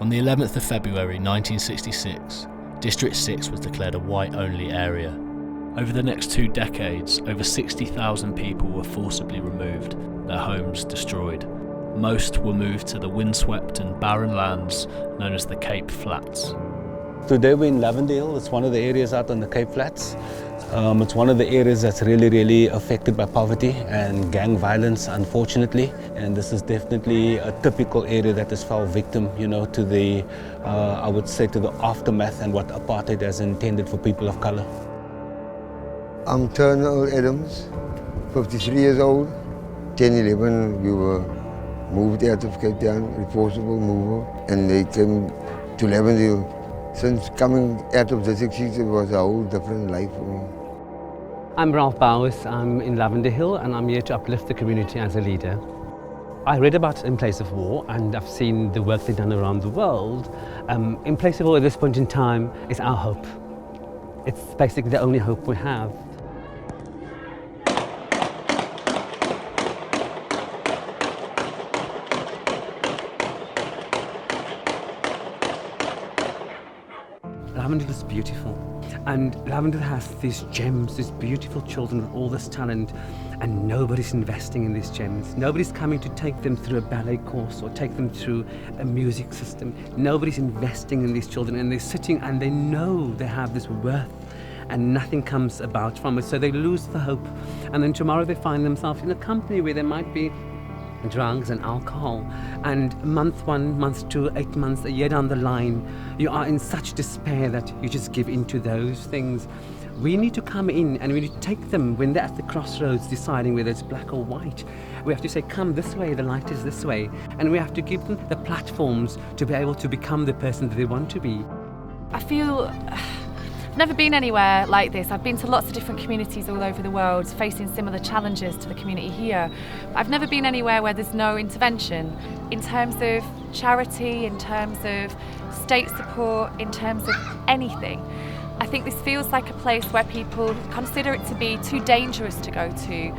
On the 11th of February 1966, District 6 was declared a white-only area. Over the next 2 decades, over 60,000 people were forcibly removed, their homes destroyed. Most were moved to the windswept and barren lands known as the Cape Flats. Today we're in Lavender Hill. It's one of the areas out on the Cape Flats. It's one of the areas that's really affected by poverty and gang violence, unfortunately. And this is definitely a typical area that has fell victim, to the, I would say, to the aftermath and what apartheid has intended for people of color. I'm Colonel Adams, 53 years old. 10/11, we were moved out of Cape Town, forcible mover, and they came to Lavender Hill. Since coming out of District 6, it was a whole different life for me. I'm Ralph Bowers. I'm in Lavender Hill and I'm here to uplift the community as a leader. I read about In Place of War and I've seen the work they've done around the world. In Place of War at this point in time is our hope. It's basically the only hope we have. Lavender is beautiful, and Lavender has these gems, these beautiful children with all this talent, and nobody's investing in these gems. Nobody's coming to take them through a ballet course or take them through a music system. Nobody's investing in these children, and they're sitting and they know they have this worth and nothing comes about from it, so they lose the hope. And then tomorrow they find themselves in a company where there might be drugs and alcohol, and month 1, month 2, 8 months, a year down the line, you are in such despair that you just give in to those things. We need to come in and we need to take them when they're at the crossroads deciding whether it's black or white. We have to say, come this way, the light is this way, and we have to give them the platforms to be able to become the person that they want to be. I feel I've never been anywhere like this. I've been to lots of different communities all over the world facing similar challenges to the community here. I've never been anywhere where there's no intervention in terms of charity, in terms of state support, in terms of anything. I think this feels like a place where people consider it to be too dangerous to go to.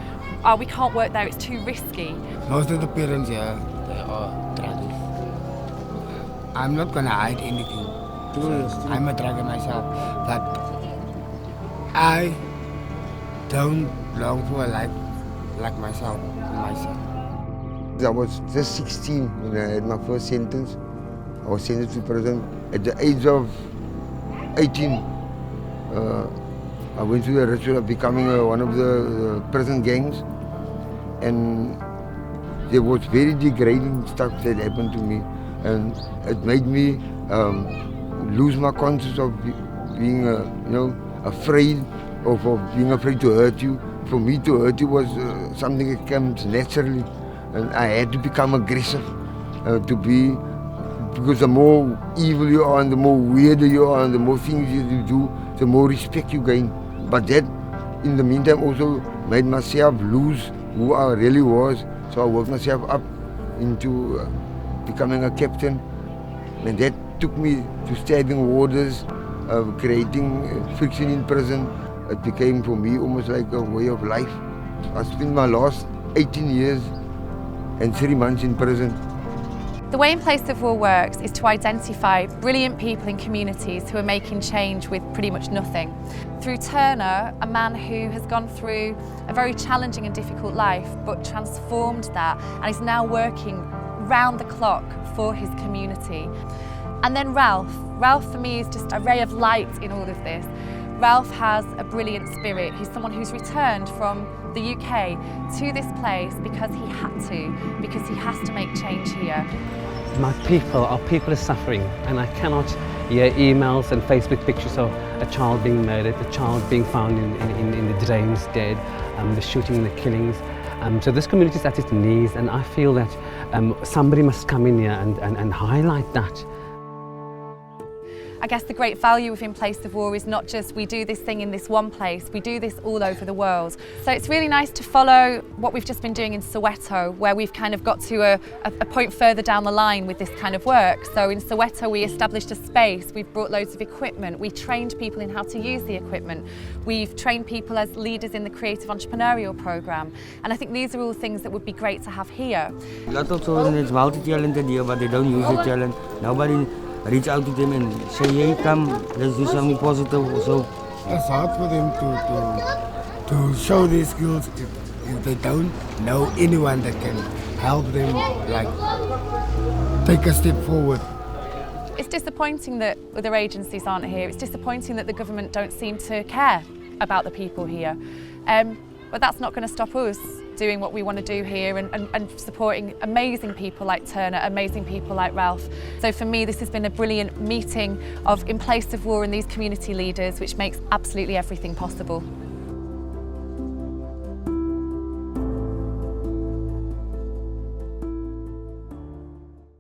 Oh, we can't work there, it's too risky. Most of the parents here, they are druggers. I'm not gonna hide anything. I'm a drugger myself, but I don't long for a life like myself. I was just 16 when I had my first sentence. I was sentenced to prison. At the age of 18, I went through the ritual of becoming one of the prison gangs, and there was very degrading stuff that happened to me, and it made me lose my conscience of being, afraid, or for being afraid to hurt you. For me, to hurt you was something that comes naturally, and I had to become aggressive because the more evil you are, and the more weirder you are, and the more things you do, the more respect you gain. But that, in the meantime, also made myself lose who I really was. So I worked myself up into becoming a captain, and that took me to stabbing warders, creating friction in prison. It became for me almost like a way of life. I spent my last 18 years and 3 months in prison. The way In Place of War works is to identify brilliant people in communities who are making change with pretty much nothing. Through Turner, a man who has gone through a very challenging and difficult life but transformed that and is now working round the clock for his community. And then Ralph. Ralph for me is just a ray of light in all of this. Ralph has a brilliant spirit. He's someone who's returned from the UK to this place because he had to, because he has to make change here. Our people are suffering, and I cannot hear emails and Facebook pictures of a child being murdered, a child being found in the drains dead, the shooting, the killings. So this community is at its knees, and I feel that somebody must come in here and highlight that. I guess the great value of In Place of War is not just we do this thing in this one place, we do this all over the world. So it's really nice to follow what we've just been doing in Soweto, where we've kind of got to a point further down the line with this kind of work. So in Soweto we established a space, we've brought loads of equipment, we trained people in how to use the equipment, we've trained people as leaders in the creative entrepreneurial programme, and I think these are all things that would be great to have here. A lot of children is multi-talented here, but they don't use their talent. Nobody reach out to them and say, hey, come, let's do something positive or so. It's hard for them to show their skills if they don't know anyone that can help them, like, take a step forward. It's disappointing that other agencies aren't here. It's disappointing that the government don't seem to care about the people here. But that's not going to stop us doing what we want to do here and supporting amazing people like Turner, amazing people like Ralph. So for me, this has been a brilliant meeting of In Place of War and these community leaders, which makes absolutely everything possible.